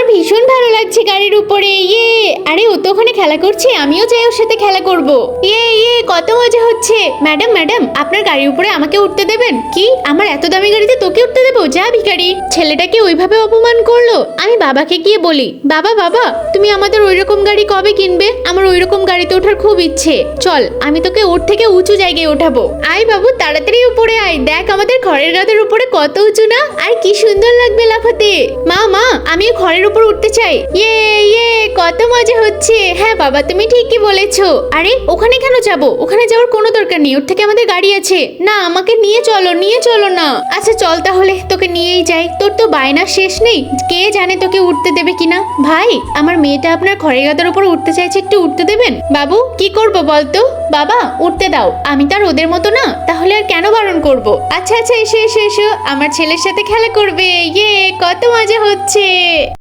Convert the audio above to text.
আমার ভীষণ ভালো লাগছে গাড়ির উপরে। ইয়ে, আরে ও তো ওখানে খেলা করছে, আমিও যাই ওর সাথে খেলা করব। ইয়ে ইয়ে, কত মজা হচ্ছে। ম্যাডাম ম্যাডাম, আপনার গাড়ির উপরে আমাকে উঠতে দেবেন? কি, আমার এত দামি গাড়িতে তোকে উঠতে দেবো? যা ভিখারি। ছেলেটাকে ওইভাবে অপমান করলো। আমি বাবাকে গিয়ে বলি, বাবা বাবা, তুমি আমাদের ওইরকম গাড়ি কবে কিনবে? আমার ওইরকম গাড়িতে ওঠার খুব ইচ্ছে। চল, আমি তোকে ওর থেকে উঁচু জায়গায় ওঠাবো। আয় বাবু, তাড়াতাড়ি উপরে আয়। দেখ আমাদের ঘরের গাদের উপরে কত উঁচু না, আর কি সুন্দর লাগবে লাফাতে। মা মা, আমি ঘরের উপর উঠতে চাই। ইয়ে ইয়ে, কত মজা হচ্ছে। হ্যাঁ বাবা, তুমি ঠিকই বলেছো। আরে ওখানে কেন যাব? ওখানে যাওয়ার কোনো দরকার নেই, ওর থেকে আমাদের গাড়ি আছে। না, আমাকে নিয়ে চলো না। আচ্ছা চল তাহলে, তোকে নিয়েই যাই। তোর তো বায়না শেষ নেই, কে জানে তোকে উঠতে দেবে কিনা। ভাই, আমার মেয়েটা আপনার ঘরের গাদার উপর উঠতে চাইছে, একটু উঠতে দেবেন? বাবু, কি করব বলতো? বাবা, উঠতে দাও। আমি তার ওদের মতো না, তাহলে আর কেন বারণ করব? আচ্ছা আচ্ছা, এসো এসো এসো, আমার ছেলের সাথে খেলা করবে। ইয়ে, কত মজা হচ্ছে।